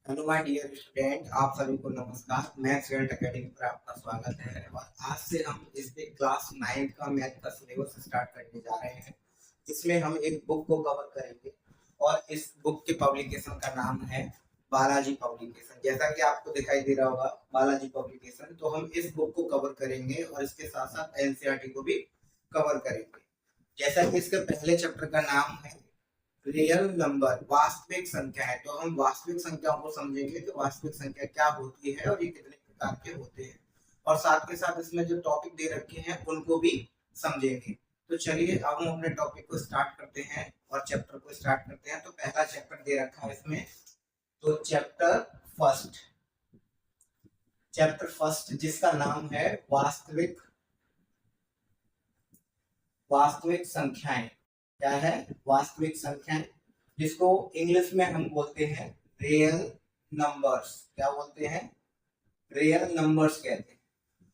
Hello my dear student, आप सभी को नमस्कार। मैथ्स वर्ल्ड एकेडमी पर आपका स्वागत है। और आज से हम इसमें क्लास 9 का मैथ का सिलेबस स्टार्ट करने जा रहे हैं। इसमें हम एक बुक को कवर करेंगे और इस बुक के पब्लिकेशन का नाम है बालाजी पब्लिकेशन। जैसा कि आपको दिखाई दे रहा होगा बालाजी पब्लिकेशन, तो हम इस बुक को कवर करेंगे और इसके साथ साथ एनसीईआरटी को भी कवर करेंगे। जैसा कि इसके पहले चैप्टर का नाम है रियल नंबर, वास्तविक संख्या है, तो हम वास्तविक संख्याओं को समझेंगे कि वास्तविक संख्या क्या होती है और ये कितने प्रकार के होते हैं, और साथ के साथ इसमें जो टॉपिक दे रखे हैं उनको भी समझेंगे। तो चलिए अब हम अपने टॉपिक को स्टार्ट करते हैं और चैप्टर को स्टार्ट करते हैं। तो पहला चैप्टर दे रखा है इसमें, तो चैप्टर फर्स्ट जिसका नाम है वास्तविक वास्तविक संख्याएं। क्या है? वास्तविक संख्याएं, जिसको इंग्लिश में हम बोलते हैं रियल नंबर्स। क्या बोलते हैं? रियल नंबर्स कहते हैं।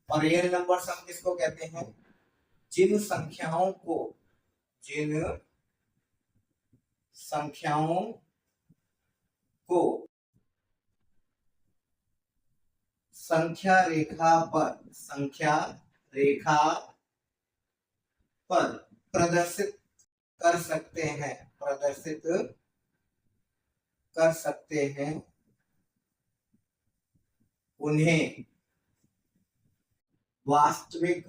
और रियल नंबर्स हम किसको कहते हैं? जिन संख्याओं को संख्या रेखा पर प्रदर्शित कर सकते हैं उन्हें वास्तविक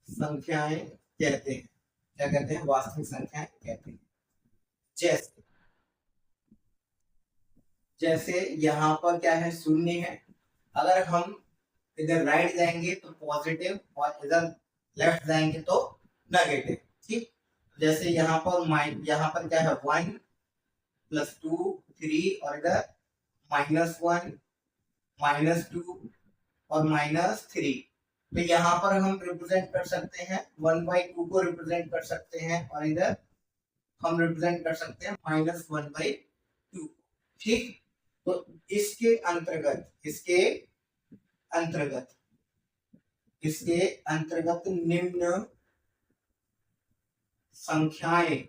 संख्याएं कहते हैं। क्या कहते हैं? वास्तविक संख्याएं कहते हैं। जैसे यहाँ पर क्या है? शून्य है। अगर हम इधर राइट जाएंगे तो पॉजिटिव और इधर लेफ्ट जाएंगे तो नेगेटिव। ठीक, जैसे यहाँ पर क्या है? 1 + 2 3 और इधर -1 -2 और -3। तो यहाँ पर हम रिप्रेजेंट कर सकते हैं 1/2 को रिप्रेजेंट कर सकते हैं और इधर हम रिप्रेजेंट कर सकते हैं -1/2। ठीक, तो इसके अंतर्गत निम्न संख्याएं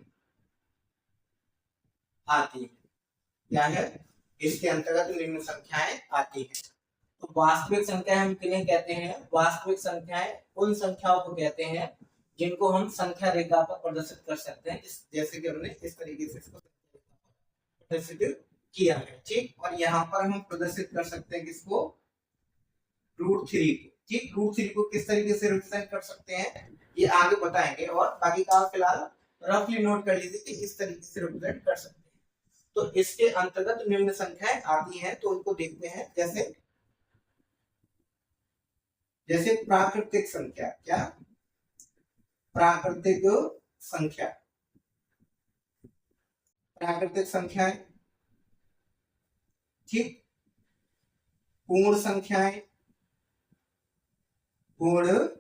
आती है। क्या है? इसके अंतर्गत निम्न संख्याएं आती है। तो वास्तविक संख्या हम किन्हें कहते हैं? वास्तविक संख्याएं उन संख्याओं को कहते हैं जिनको हम संख्या रेखा पर प्रदर्शित कर सकते हैं, जैसे कि हमने इस तरीके से इसको प्रदर्शित किया है। ठीक, और यहाँ पर हम प्रदर्शित कर सकते हैं किसको? √3 को। ठीक, √3 को किस तरीके से रिप्रेजेंट कर सकते हैं ये आगे बताएंगे, और बाकी का फिलहाल रफली नोट कर लीजिए कि इस तरीके से रिप्रेजेंट कर सकते हैं। तो इसके अंतर्गत निम्न संख्याएं आती हैं, तो उनको देखते हैं। जैसे प्राकृतिक संख्या। क्या? प्राकृतिक संख्याएं। ठीक, पूर्ण संख्याएं, पूर्णांक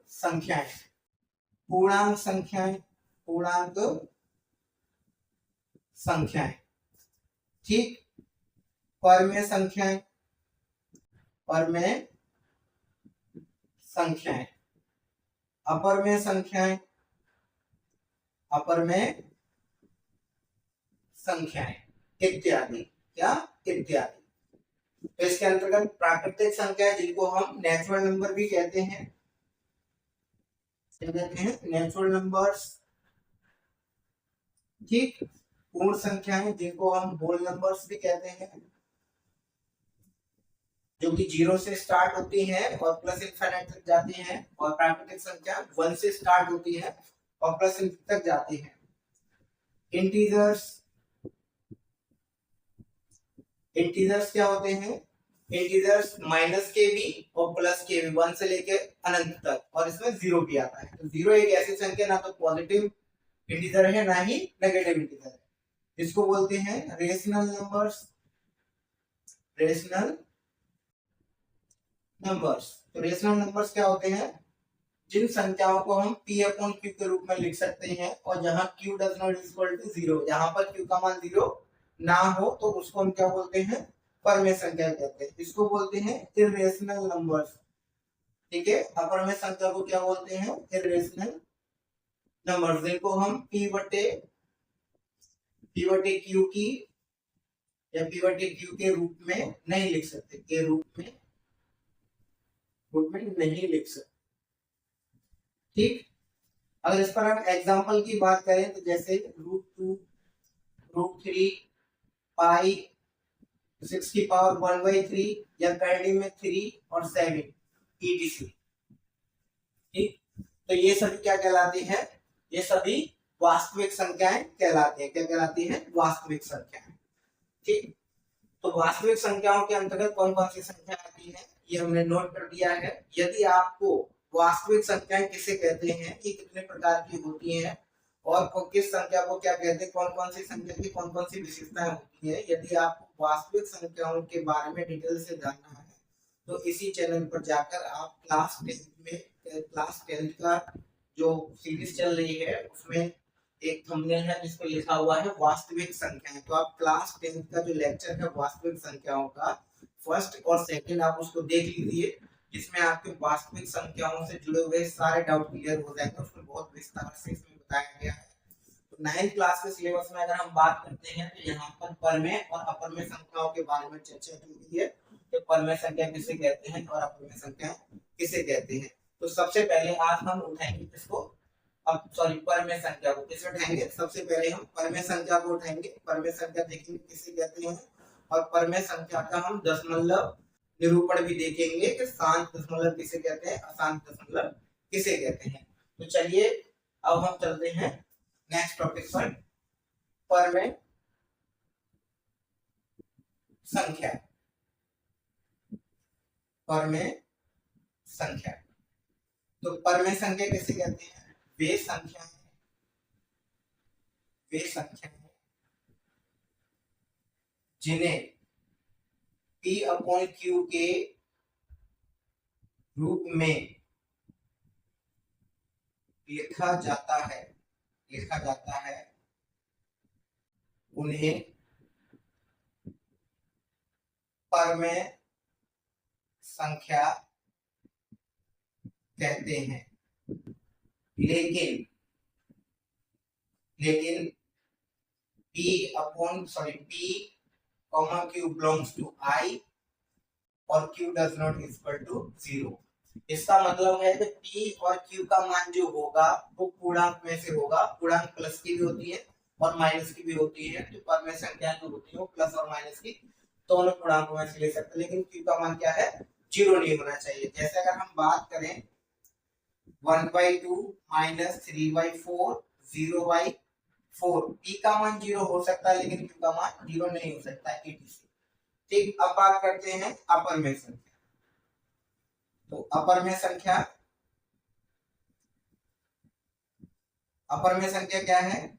संख्याएं। ठीक, परमेय संख्याएं, अपरमेय संख्याएं इत्यादि। क्या? इत्यादि। तो इसके अंतर्गत प्राकृतिक संख्या जिनको हम नेचुरल नंबर भी कहते हैं। क्या कहते हैं? Natural numbers. ठीक, पूर्ण संख्याएं जिनको हम होल नंबर्स भी कहते हैं, जो कि 0 से स्टार्ट होती है और प्लस इनफिनिट तक जाती है। और प्राकृतिक संख्या 1 से स्टार्ट होती है और प्लस इनफिनिट तक जाती है। इंटीजर्स क्या होते हैं? इंटीजर्स माइनस के भी और प्लस के भी, 1 से लेकर अनंत तक, और इसमें 0 भी आता है। तो 0 एक ऐसी संख्या ना तो पॉजिटिव इंटीजर है ना ही नेगेटिव इंटीजर है। इसको बोलते हैं रेशनल नंबर्स। तो रेशनल नंबर्स क्या होते हैं? जिन संख्याओं को हम P/Q के रूप में लिख सकते हैं, और जहां Q does not equal to 0, जहां पर Q का मान 0 ना हो तो उसको हम क्या बोलते हैं? परमेय संख्या कहते हैं। इसको बोलते हैं इर्रेशनल नंबर्स। ठीक है, अपरमेय संख्या को क्या बोलते हैं? इर्रेशनल नंबर्स, जिनको हम P/Q की या पीओटी क्यू के रूप में नहीं लिख सकते, के रूप में नहीं लिख सकते। ठीक, अगर इस पर हम एग्जांपल की बात करें तो जैसे √2, √3, पाई 6 की पावर 1/3 या करली में 3 और 7 etc। ठीक, तो ये सभी क्या कहलाती है, ये सभी वास्तविक संख्याएं कहलाती हैं। क्या कहलाती हैं, वास्तविक संख्याएं। ठीक, तो वास्तविक संख्याओं के अंतर्गत कौन कौन सी संख्या आती है ये हमने नोट कर दिया है। यदि आपको वास्तविक संख्याएं किसे कहते हैं, ये कितने प्रकार की होती हैं और किस संख्या को क्या कहते हैं, कौन कौन सी संख्या की कौन कौन सी विशेषताएं होती है, यदि आपको वास्तविक संख्याओं के बारे में डिटेल से जानना है तो इसी चैनल पर जाकर आप क्लास 10 का जो सीरीज चल रही है उसमें एक थंबनेल है जिस पर लिखा हुआ है वास्तविक संख्याएं। तो आप क्लास 10 का जो लेक्चर है वास्तविक संख्याओं का फर्स्ट और सेकंड आप उसको देख लीजिए, जिसमें आपके वास्तविक संख्याओं से जुड़े हुए सारे डाउट क्लियर हो जाएंगे। उसमें बहुत विस्तार से इसमें बताया गया है। तो 9th क्लास के सिलेबस में अगर हम बात करते हैं तो यहाँ पर परमेय और अपरमेय संख्याओं के बारे में चर्चा की गई है कि परमेय संख्या किसे कहते हैं और अपरमेय संख्या किसे कहते हैं। तो सबसे पहले आज हम उठाएंगे इसको, अब सॉरी परमेय संख्या को किसे उठाएंगे, सबसे पहले हम परमेय संख्या को उठाएंगे। परमेय संख्या देखेंगे किसे कहते हैं और परमेय संख्या का हम दशमलव निरूपण भी देखेंगे कि शांत दशमलव किसे कहते हैं, अशांत दशमलव किसे कहते हैं। तो चलिए अब हम चलते हैं नेक्स्ट टॉपिक पर, परमेय संख्या। परमेय संख्या, तो परमेय संख्या किसे कहते हैं, वे संख्याएं जिन्हें P अपॉन Q के रूप में लिखा जाता है उन्हें परमेय संख्या कहते हैं। लेकिन P, Q belongs to I और Q does not equal to 0। इसका मतलब है कि P और Q का मान जो होगा वो पूर्णांक में से होगा। पूर्णांक प्लस की भी होती है और माइनस की भी होती है। तो परमेय संख्या जो होती है वो प्लस और माइनस की दोनों पूर्णांकों में से ले सकते हैं, लेकिन Q का मान क्या है, 0 नहीं होना चाहिए। जैसे अगर हम बात करें 1/2 - 3/4 0/4, P का मान 0 हो सकता है लेकिन Q का मान 0 नहीं हो सकता है, etc। ठीक, अब बात करते हैं अपरमेय संख्या। तो अपरमेय संख्या क्या है,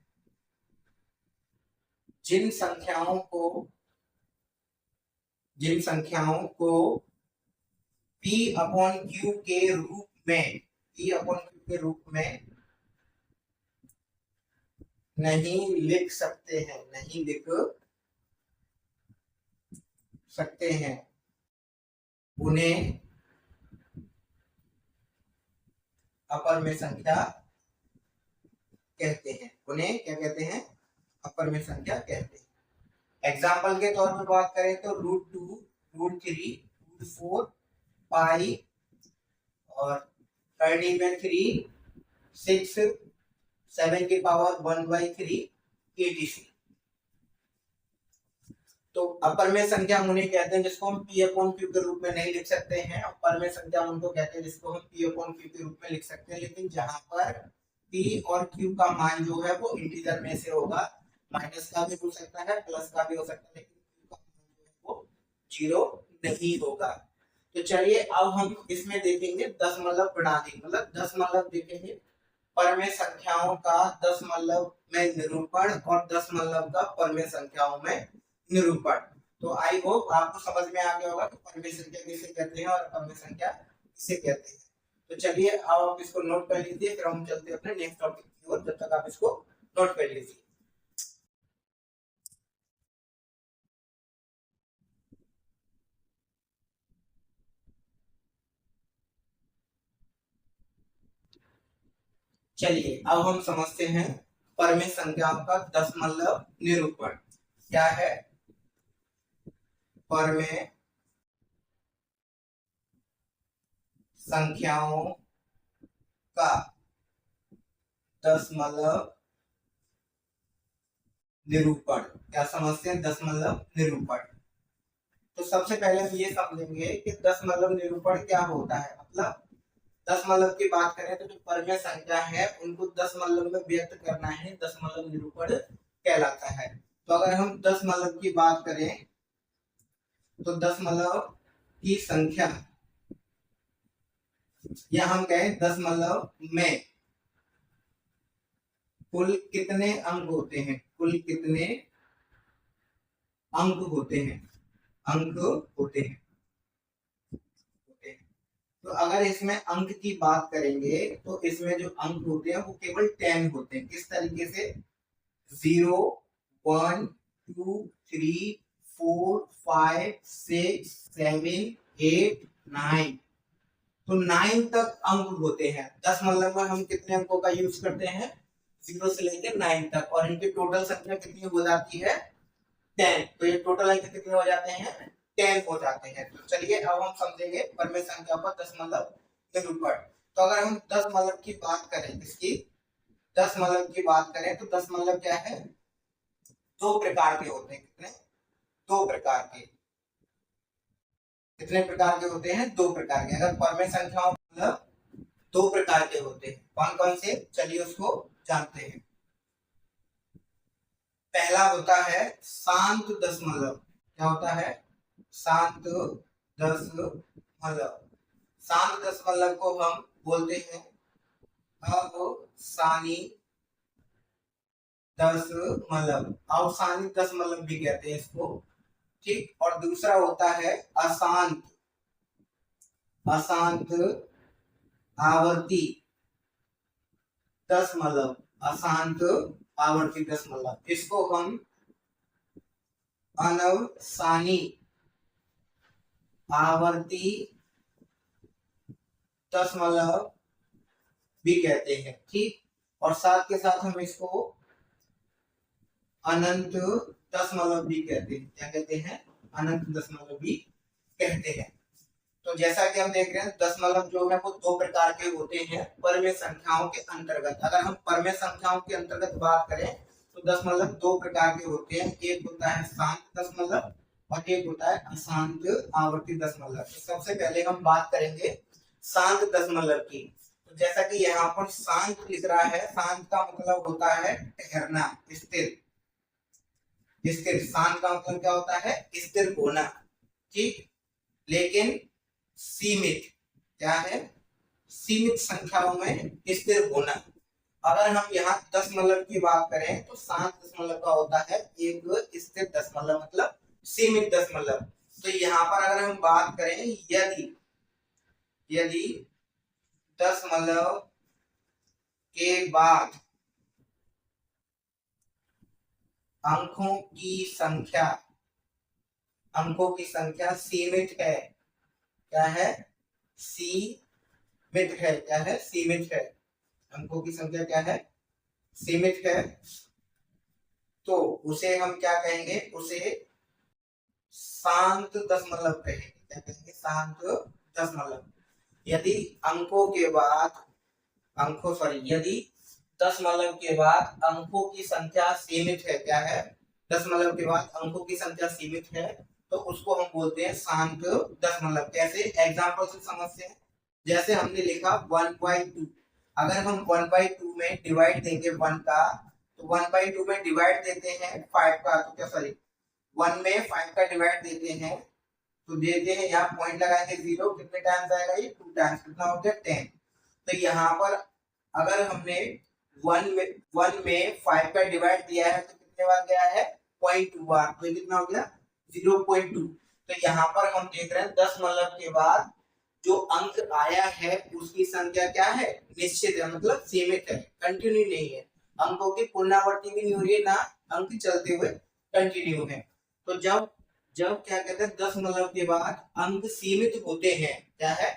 जिन संख्याओं को P अपॉन Q के रूप में नहीं लिख सकते हैं उन्हें अपरमेय संख्या कहते हैं। उन्हें क्या कहते हैं, अपरमेय संख्या कहते हैं। एग्जाम्पल के तौर पर बात करें तो √2, √3, √4, पाई और 3, 6, 7 की पावर 1/3 etc। तो अपरमेय संख्या हम उन्हें कहते हैं जिसको हम P अपॉन Q के रूप में नहीं लिख सकते हैं, और परमेय संख्या हम उनको कहते हैं जिसको हम P अपॉन Q के रूप में लिख सकते हैं, लेकिन जहां पर P और Q का मान जो है वो इंटीजर में से होगा। माइनस का भी हो सकता है, प्लस का भी हो सकता है, लेकिन Q का मान जो है वो 0 नहीं होगा। तो चलिए अब हम इसमें देखेंगे दशमलव प्रणाली, मतलब दशमलव देखेंगे, परमेय संख्याओं का दशमलव में निरूपण और दशमलव का परमेय संख्याओं में निरूपण। तो आई होप आपको समझ में आ गया होगा कि परमेय संख्या किसे कहते हैं और अपरमेय संख्या किसे कहते हैं। तो चलिए अब आप इसको नोट कर लीजिए, फिर हम चलते हैं अपने नेक्स्ट टॉपिक की ओर, जब तक आप इसको नोट कर लीजिए। चलिए अब हम समझते हैं परमेय संख्याओं का दशमलव निरूपण क्या है। परमेय संख्याओं का दशमलव निरूपण। क्या समझते हैं दशमलव निरूपण? तो सबसे पहले हम ये समझेंगे कि दशमलव निरूपण क्या होता है। मतलब दशमलव की बात करें तो जो परमेय संख्या है उनको दशमलव में व्यक्त करना है, दशमलव निरूपण कहलाता है। तो अगर हम दशमलव की बात करें तो दशमलव की संख्या या हम कहें दशमलव में कुल कितने अंक होते हैं, कुल कितने अंक होते हैं, अंक होते हैं। तो अगर इसमें अंक की बात करेंगे तो इसमें जो अंक होते हैं वो केवल 10 होते हैं। किस तरीके से? 0 1 2 3 4 5 6 7 8 9। तो 9 तक अंक होते हैं। दशमलव में हम कितने अंकों का यूज करते हैं? 0 से लेकर 9 तक। और इनकी टोटल संख्या कितनी हो जाती है? 10। तो ये टोटल अंक कितने हो जाते हैं? 10 हो जाते हैं। तो चलिए अब हम समझेंगे परमेय संख्या पर दशमलव निरूपण। तो अगर हम दशमलव की बात करें, इसकी दशमलव की बात करें तो दशमलव क्या है? दो प्रकार के होते हैं। कितने? दो प्रकार के। कितने प्रकार के होते हैं? दो प्रकार के। अगर परमेय संख्याओं मतलब दो प्रकार के होते हैं। कौन कौन से? चलिए उसको जानते हैं। पहला होता है शांत दशमलव। क्या होता है? शांत दशमलव। शांत दशमलव को हम बोलते हैं अवसानी दशमलव। अवसानी दशमलव भी कहते हैं इसको, ठीक। और दूसरा होता है अशांत, अशांत आवर्ती दशमलव। अशांत आवर्ती दशमलव, इसको हम अनवसानी आवर्ती दशमलव भी कहते हैं, ठीक। और साथ के साथ हम इसको अनंत दशमलव भी कहते हैं। क्या कहते हैं? अनंत दशमलव भी कहते हैं। तो जैसा कि हम देख रहे हैं दशमलव जो है वो दो प्रकार के होते हैं परमेय संख्याओं के अंतर्गत। अगर हम परमेय संख्याओं के अंतर्गत बात करें तो दशमलव दो प्रकार के होते हैं। एक होता है शांत दशमलव और एक होता है अशांत आवर्ती दशमलव। तो सबसे पहले हम बात करेंगे शांत दशमलव की। तो जैसा कि यहाँ पर शांत लिख रहा है, शांत का मतलब होता है ठहरना, स्थिर। स्थिर, शांत का मतलब क्या होता है? स्थिर होना, ठीक। लेकिन सीमित, क्या है? सीमित संख्याओं में स्थिर होना। अगर हम यहाँ दशमलव की बात करें तो शांत दशमलव का होता है एक स्थिर दशमलव, मतलब सीमित दशमलव। तो यहाँ पर अगर हम बात करें यदि दशमलव के बाद अंकों की संख्या सीमित है। क्या है? सीमित है। क्या है? सीमित है। अंकों की संख्या क्या है? सीमित है। तो उसे हम क्या कहेंगे? उसे शांत दशमलव कहेंगे। क्या कहेंगे? शांत दशमलव। यदि यदि दशमलव के बाद अंकों की संख्या सीमित है। क्या है? दशमलव के बाद अंकों की संख्या सीमित है तो उसको हम बोलते हैं शांत दशमलव। कैसे? एग्जांपल से समझते हैं। जैसे हमने लिखा 1/2। अगर हम 1/2 में डिवाइड देंगे 1 का, तो 1/2 में डिवाइड देते हैं 5 का, तो क्या सॉरी 1 में 5 का डिवाइड देते हैं तो देते हैं, यहाँ पॉइंट लगाएंगे 0। कितने टाइम्स आएगा ये? 2 टाइम्स। कितना हो गया? 10। तो यहाँ पर अगर हमने 1 में 5 का डिवाइड दिया है तो कितने बार गया है? 0.2 बार। तो ये कितना हो गया? 0.2। तो यहाँ पर हम देख रहे हैं दशमलव के बाद जो अंक आया है उसकी संख्या क्या है? निश्चित है, मतलब सीमित है, कंटिन्यू नहीं है। अंकों की पुनरावृत्ति भी नहीं हो रही है, ना अंक चलते हुए कंटिन्यू है। तो जब क्या कहते हैं दशमलव के बाद अंक सीमित होते हैं, क्या है?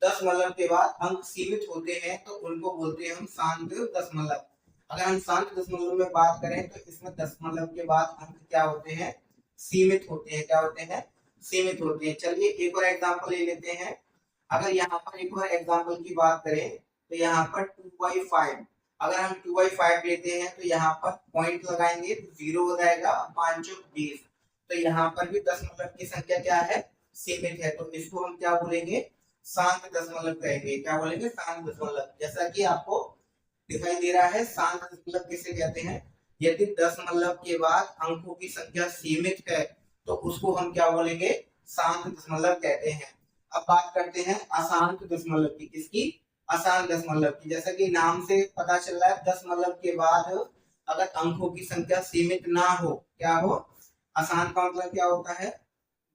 दशमलव के बाद अंक सीमित होते हैं तो उनको बोलते हैं हम शांत दशमलव। अगर हम शांत दशमलव में बात करें तो इसमें दशमलव के बाद अंक क्या होते हैं? सीमित होते हैं। क्या होते हैं? सीमित होती है। चलिए एक और एग्जांपल ले लेते हैं। अगर यहाँ पर एक और एग्जांपल की बात करें तो यहाँ पर 2/5, अगर हम 2/5 लेते हैं तो यहाँ पर पॉइंट लगाएंगे तो 0 हो जाएगा, 5 चौक 20। तो यहाँ पर भी दशमलव की संख्या क्या है, सीमित है। तो इसको हम क्या बोलेंगे, शांत दशमलव कहेंगे। क्या बोलेंगे, शांत दशमलव। जैसा कि आपको दिखाई दे रहा है, शांत दशमलव किसे कहते हैं, यदि दशमलव के बाद अंकों की संख्या सीमित है तो उसको हम क्या बोलेंगे, शांत दशमलव कहते हैं। अब बात करते हैं अशांत दशमलव की। किसकी, अशांत दशमलव की। जैसा कि नाम से पता चल रहा है, दशमलव के बाद अगर अंकों की संख्या सीमित ना हो, क्या हो, अशांत का मतलब क्या होता है,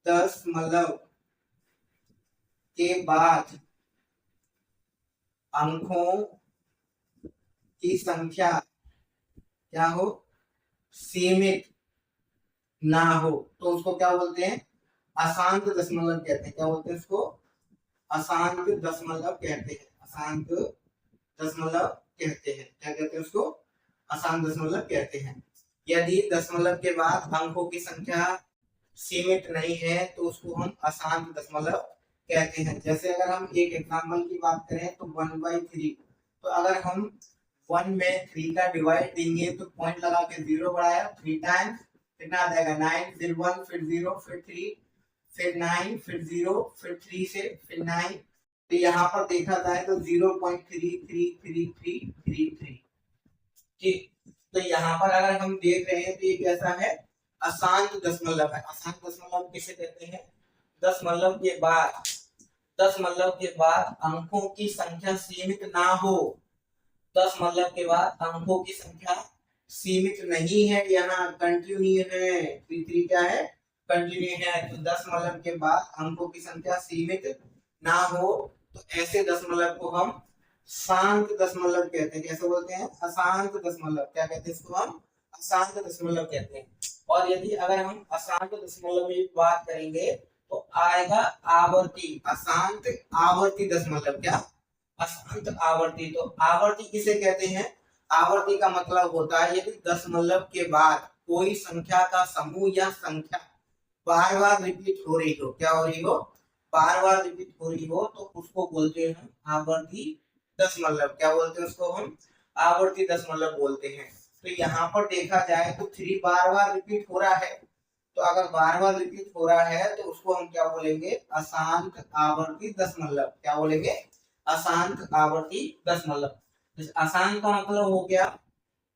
दशमलव के बाद अंकों की संख्या क्या हो, सीमित ना हो, तो उसको क्या बोलते हैं, अशांत दशमलव कहते हैं। क्या बोलते हैं उसको, अशांत दशमलव कहते हैं। अशांत दशमलव कहते हैं। क्या कहते हैं उसको, अशांत दशमलव कहते हैं। यदि दशमलव के बाद अंकों की संख्या सीमित नहीं है तो उसको हम अशांत दशमलव कहते हैं। जैसे अगर हम एक एग्जाम्पल की बात करें तो 1/3, तो अगर हम 1 में 3 का डिवाइड देंगे तो पॉइंट लगा के 0 बढ़ाया, 3 टाइम्स कितना आ जाएगा, 9, फिर 1, फिर 0, फिर 3, फिर 9, फिर 0, फिर 3 से फिर 9। तो यहाँ पर देखा जाए तो 0.333333। ठीक, तो यहाँ पर अगर हम देख रहे हैं तो ये कैसा है, अशांत दशमलव है। अशांत दशमलव किसे कहते हैं, दशमलव के बाद, दशमलव के बाद अंकों की संख्या सीमित ना हो, दशमलव के बाद अंकों की संख्या सीमित नहीं है, यहाँ कंटिन्यू है। 3 क्या है, कंटिन्यू है। तो दशमलव के बाद अंकों की संख्या सीमित ना हो तो ऐसे दशमलव को हम शांत दशमलव कहते हैं। कैसे बोलते हैं, अशांत दशमलव। क्या कहते हैं इसको हम, अशांत दशमलव कहते हैं। और यदि अगर हम अशांत दशमलव में बात करेंगे तो आएगा आवर्ती, अशांत आवर्ती दशमलव। क्या, अशांत आवर्ती। तो आवर्ती किसे कहते हैं, आवर्ती का मतलब होता है यदि दशमलव के बाद कोई संख्या का समूह या संख्या बार बार रिपीट हो रही हो। क्या हो रही हो, बार बार रिपीट हो रही हो, तो उसको बोलते हैं आवर्ती दशमलव। क्या बोलते हैं उसको हम, आवर्ती दशमलव बोलते हैं। तो यहाँ पर देखा जाए तो 3 बार बार रिपीट हो रहा है, तो अगर बार बार रिपीट हो रहा है तो उसको हम क्या बोलेंगे, अशांत आवर्ती दशमलव। क्या बोलेंगे, अशांत आवर्ती दशमलव। अशांत का मतलब हो गया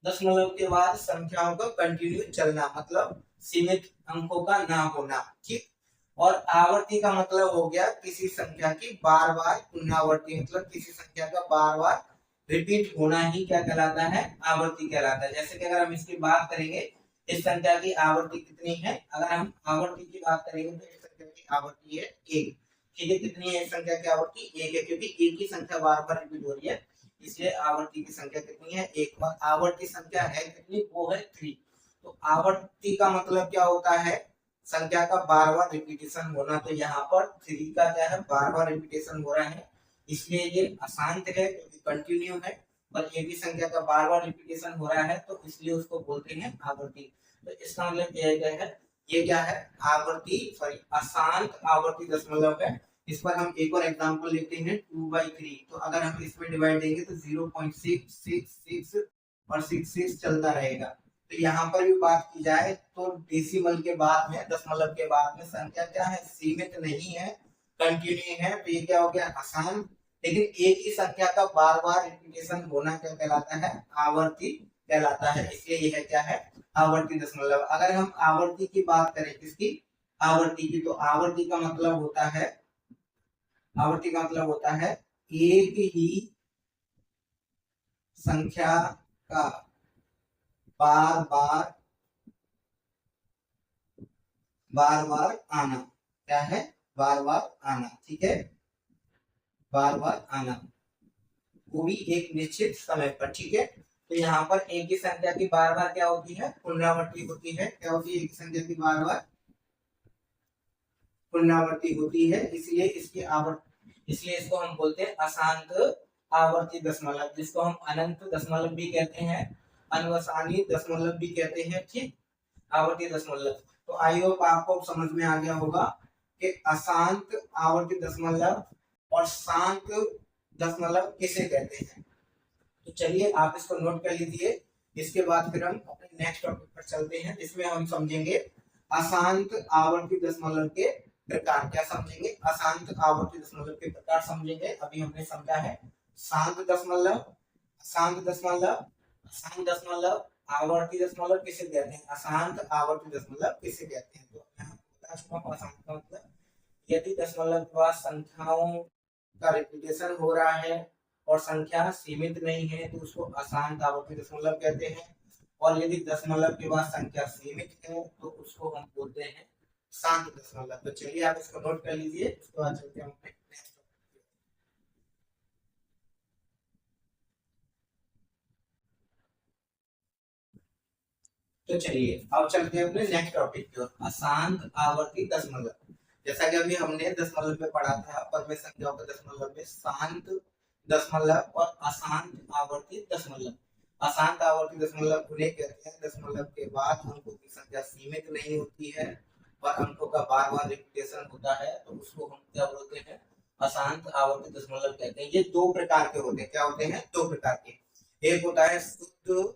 दशमलव के बाद संख्याओं का कंटिन्यू चलना, मतलब सीमित अंकों का ना होना। ठीक, और आवर्ती का मतलब हो गया किसी संख्या की बार बार पुनरावर्ती, मतलब किसी संख्या का बार बार रिपीट होना ही क्या कहलाता है, आवर्ती कहलाता है। जैसे कि अगर हम इसकी बात करेंगे, इस संख्या की आवर्ती कितनी है, अगर हम आवर्ती की बात करेंगे तो इस संख्या की आवर्ती है 1। ठीक है, कितनी है इस संख्या की आवर्ती, 1 है, क्योंकि एक ही संख्या बार बार रिपीट हो रही है, इसलिए आवर्ती की संख्या कितनी है, 1। और आवर्ती संख्या है कितनी, वो है 3। तो आवर्ती का मतलब क्या होता है, संख्या का बार बार रिपीटेशन होना। तो यहाँ पर 3 का क्या है, बार बार रिपीटेशन हो रहा है, इसलिए ये अशांत है क्योंकि कंटिन्यू है। और ये भी संख्या का बार बार रिपीटेशन हो रहा है, तो इसलिए उसको बोलते हैं आवर्ती। तो इसका मतलब क्या है, ये क्या है, आवर्ती, सॉरी अशांत आवर्ती दशमलव है। इस पर हम एक और एग्जांपल लेते हैं, 2/3। तो अगर हम इसमें डिवाइड देंगे तो 0.666 और 66 चलता रहेगा। तो यहाँ पर भी बात की जाए तो डेसिमल के बाद में, दशमलव के बाद में संख्या क्या है, सीमित नहीं है, कंटिन्यू है। तो ये क्या हो गया, आसान। लेकिन एक ही संख्या का बार बार रिपीटेशन होना क्या कहलाता है, आवर्ती कहलाता है, इसलिए यह क्या है, आवर्ती दशमलव। अगर हम आवर्ती की बात करें, किसकी, आवर्ती की, तो आवर्ती का मतलब होता है, आवर्ती का मतलब होता है एक ही संख्या का बार बार आना। क्या है, बार बार आना। ठीक है, बार बार आना, वो भी एक निश्चित समय पर। ठीक है, तो यहाँ पर एक ही संख्या की बार बार क्या होती है, पुनरावृत्ति होती है। क्या होती है, एक संख्या की बार बार पुनरावृत्ति होती है, इसलिए इसकी इसलिए इसको हम बोलते हैं अशांत आवर्ती दशमलव, जिसको हम अनंत दशमलव भी कहते हैं, अनवसानी दशमलव भी कहते हैं। ठीक, आवर्ती दशमलव। तो आई होप आपको समझ में आ गया होगा। कि अशांत आवर्ती दशमलव और शांत दशमलव किसे कहते हैं। तो चलिए आप इसको नोट कर लीजिए। इसके बाद फिर हम अपने नेक्स्ट टॉपिक पर चलते हैं, जिसमें हम समझेंगे अशांत आवर्ती दशमलव के प्रकार। क्या समझेंगे? अशांत आवर्ती दशमलव के प्रकार समझेंगे। अभी हमने समझा है शांत दशमलव, अशांत दशमलव, अशांत दशमलव, आवर्ती दशमलव किसे कहते हैं, अशांत आवर्ती दशमलव किसे कहते हैं। तो यहाँ बता चुका हूं अशांत का मतलब यदि दशमलव के बाद संख्याओं का रिपीटेशन हो रहा है और संख्या सीमित नहीं है तो उसको अशांत आवर्ती दशमलव कहते हैं, और यदि दशमलव के बाद संख्या सीमित है तो उसको हम बोलते हैं शांत दशमलव। तो चलिए आप इसको नोट कर लीजिए, उसके बाद चलते हैं अपने नेक्स्ट। तो चलिए अब चलते हैं अपने नेक्स्ट टॉपिक की ओर, अशांत आवर्ती दशमलव। जैसा कि अभी हमने दशमलव में पढ़ा था परमेय संख्याओं के दशमलव में शांत दशमलव और अशांत आवर्ती दशमलव। अशांत आवर्ती दशमलव उन्हें कहते हैं दशमलव के बाद अंकों की संख्या सीमित नहीं होती है और अंकों का बार बार रिपीटेशन होता है, तो उसको हम क्या बोलते हैं, अशांत आवर्ती दशमलव कहते हैं। ये दो प्रकार के होते हैं। क्या होते हैं? दो प्रकार के। एक होता है शुद्ध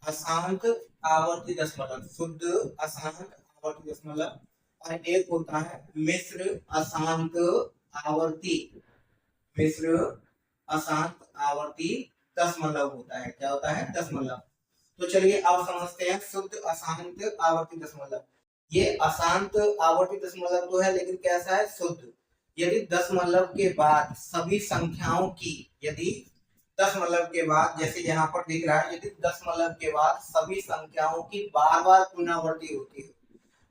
अशांत आवर्ती दशमलव, शुद्ध अशांत आवर्ती दशमलव, और एक होता है मिश्र अशांत आवर्ती, मिश्र अशांत आवर्ती दशमलव होता है। क्या होता है? दशमलव। तो चलिए अब समझते हैं शुद्ध अशांत आवर्ती दशमलव। ये अशांत आवर्ती दशमलव तो है, लेकिन कैसा है? शुद्ध। यदि दशमलव के बाद सभी संख्याओं की, यदि दशमलव के बाद, जैसे यहाँ पर दिख रहा है, यदि दशमलव के बाद सभी संख्याओं की बार बार पुनरावृत्ति होती है,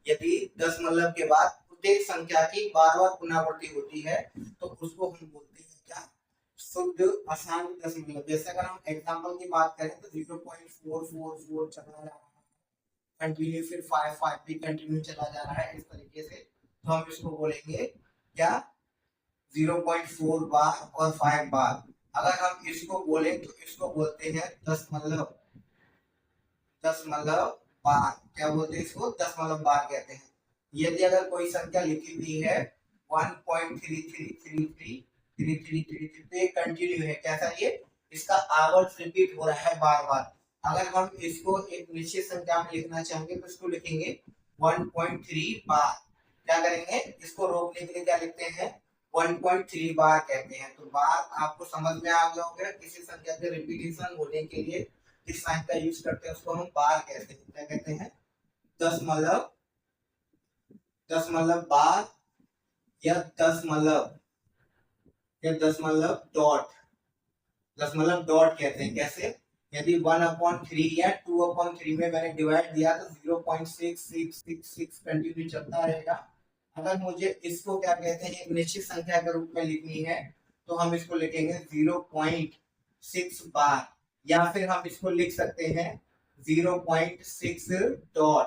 यदि दशमलव के बाद प्रत्येक संख्या की बार बार पुनरावृत्ति होती है तो उसको हम बोलते हैं क्या? शुद्ध अशांत दशमलव। जैसे अगर हम एग्जांपल की बात करें तो 0.444 चला रहा है कंटिन्यू, फिर 5 भी कंटिन्यू चला जा रहा है इस तरीके से, तो हम इसको बोलेंगे क्या? 0.4 बार और 5 बार। अगर हम इसको बोले तो इसको बोलते हैं दशमलव, दशमलव बार। क्या बोलते हैं इसको? दशमलव बार कहते हैं। यदि अगर कोई संख्या लिखी हुई है 1.33333333, तो ये कंटिन्यू है। कैसा? ये इसका आवर्त रिपीट हो रहा है बार बार। अगर हम इसको एक निश्चित संख्या में लिखना चाहेंगे तो इसको लिखेंगे 1.3 बार। क्या करेंगे? इसको रोकने के लिए क्या लिखते हैं? 1.3 बार कहते हैं। तो बार आपको समझ में आ गया होगा, किसी संख्या के रिपीटेशन होने के लिए इस साइन का यूज करते हैं, उसको हम बार कहते हैं। क्या कहते हैं? दशमलव, दशमलव बार या दशमलव, या दशमलव डॉट, दशमलव डॉट कहते हैं। कैसे? यदि 1/3 या 2/3 में मैंने डिवाइड दिया तो 0.6666 कंटिन्यू चलता रहेगा। अगर मुझे इसको क्या कहते हैं, एक निश्चित संख्या के रूप में लिखनी है तो हम इसको लिखेंगे 0.6 बार, या फिर हम इसको लिख सकते हैं 0.6 डॉट।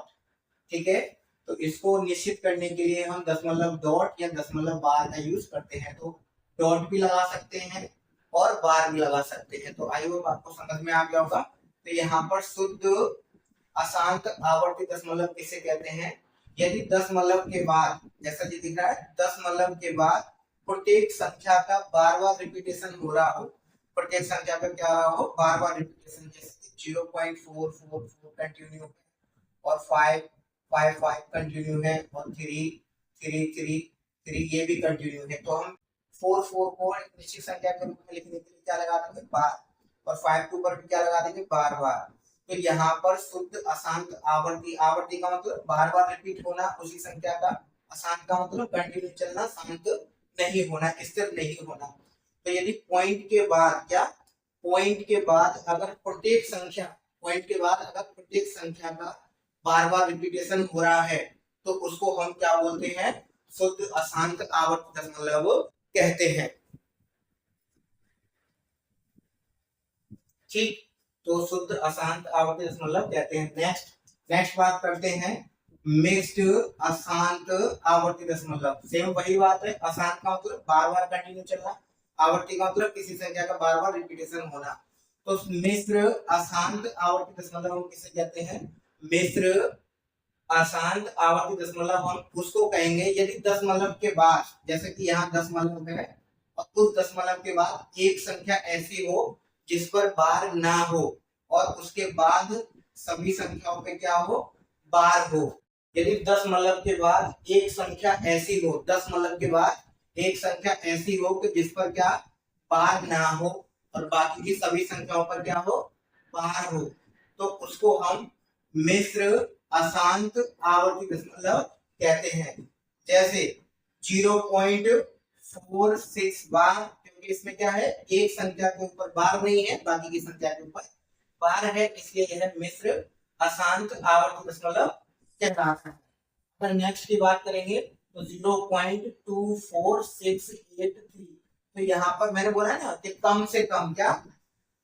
ठीक है, तो इसको निश्चित करने के लिए हम दशमलव डॉट या दशमलव बार का यूज करते हैं। तो डॉट भी लगा सकते हैं और बार भी लगा सकते हैं। तो आई होप आपको समझ में आ गया होगा। तो यहाँ पर शुद्ध अशांत आवर्ती दशमलव किसे कहते हैं? यदि दशमलव के बाद, जैसा जी दिख रहा है, दशमलव के बाद प्रत्येक संख्या का बार बार रिपीटेशन हो रहा हो, प्रत्येक संख्या का क्या रहा हो? बार बार रिपीटेशन। जैसे 0.444 कंटिन्यू है और 5 कंटिन्यू है और 3 ये भी कंटिन्यू है। तो हम 4 को एक निश्चित संख्या के रूप में लिखने के लिए क्या लगा देंगे? बार, और 5 के ऊपर भी क्या लगा देंगे? बार बार। तो यहाँ पर शुद्ध अशांत आवर्ती, आवर्ती का मतलब बार बार रिपीट होना उसी संख्या का, अशांत का मतलब कंटिन्यू चलना, शांत नहीं होना, स्थिर नहीं होना। तो यदि पॉइंट के बाद क्या, पॉइंट के बाद अगर प्रत्येक संख्या, पॉइंट के बाद अगर प्रत्येक संख्या का बार बार रिपीटेशन हो रहा है तो उसको हम क्या बोलते हैं? शुद्ध अशांत आवर्ती दशमलव कहते हैं। ठीक, तो शुद्ध अशांत आवर्ती दशमलव कहते हैं। नेक्स्ट बात करते हैं मिक्स्ड अशांत आवर्ती दशमलव। सेम वही बात है, अशांत का मतलब बार बार कंटिन्यू चलना, आवर्ती का मतलब किसी संख्या का बार बार रिपीटेशन होना। तो मिश्र अशांत आवर्ती दशमलव हम किसे कहते हैं? मिश्र अशांत आवर्ती दशमलव हम उसको कहेंगे यदि दशमलव के बाद, जैसे कि यहाँ दशमलव है और उस दशमलव के बाद एक संख्या ऐसी हो जिस पर बार ना हो और उसके बाद सभी संख्याओं पे क्या हो, बार हो। यदि दशमलव के बाद एक संख्या ऐसी हो, दशमलव के बाद एक संख्या ऐसी हो कि जिस पर क्या, बार ना हो और बाकी की सभी संख्याओं पर क्या हो, बार हो, तो उसको हम मिश्र अशांत आवर्ती दशमलव कहते हैं। जैसे 0.46 बार, क्योंकि इसमें क्या है, एक संख्या के ऊपर बार नहीं है, बाकी की संख्या के ऊपर बार है, इसलिए यह मिश्र अशांत आवर्ती दशमलव कहलाता है। अगर नेक्स्ट की बात करेंगे तो 0.24683, तो यहाँ पर मैंने बोला है ना कि कम से कम क्या,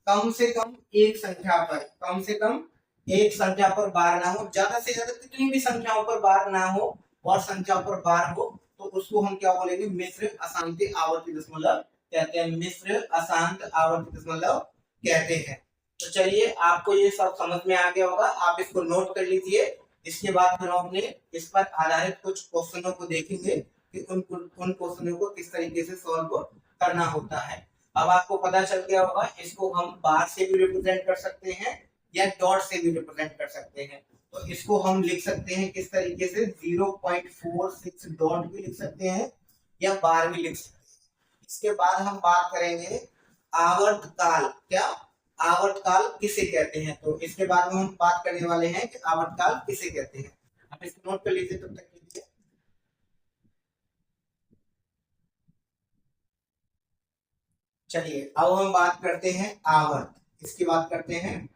कम से कम एक संख्या पर, कम से कम एक संख्या पर बार ना हो, ज्यादा से ज्यादा कितनी भी संख्याओं पर बार ना हो और संख्याओं पर बार हो, तो उसको हम क्या बोलेंगे, मिश्र अशांत आवर्ती दशमलव कहते हैं, मिश्र अशांत आवर्ती दशमलव कहते हैं। तो चलिए आपको ये सब समझ में आ गया होगा, आप इसको नोट कर लीजिए। इसके बाद फिर हम अपने इस पर आधारित कुछ क्वेश्चनों को देखेंगे कि उन क्वेश्चनों को किस तरीके से सॉल्व करना होता है। अब आपको पता चल गया होगा, इसको हम बार से भी रिप्रेजेंट कर सकते हैं या डॉट से भी रिप्रेजेंट कर सकते हैं। तो इसको हम लिख सकते हैं किस तरीके से, 0.46 डॉट भी लिख सकते हैं या बार भी लिख सकते हैं। इसके बाद हम बात करेंगे आवर्तकाल, क्या, आवर्तकाल किसे कहते हैं, तो इसके बाद में हम बात करने वाले हैं कि आवर्तकाल किसे कहते हैं। आप इसको नोट कर लीजिए तब तक के लिए। चलिए अब हम बात करते हैं आवर्त, इसकी बात करते हैं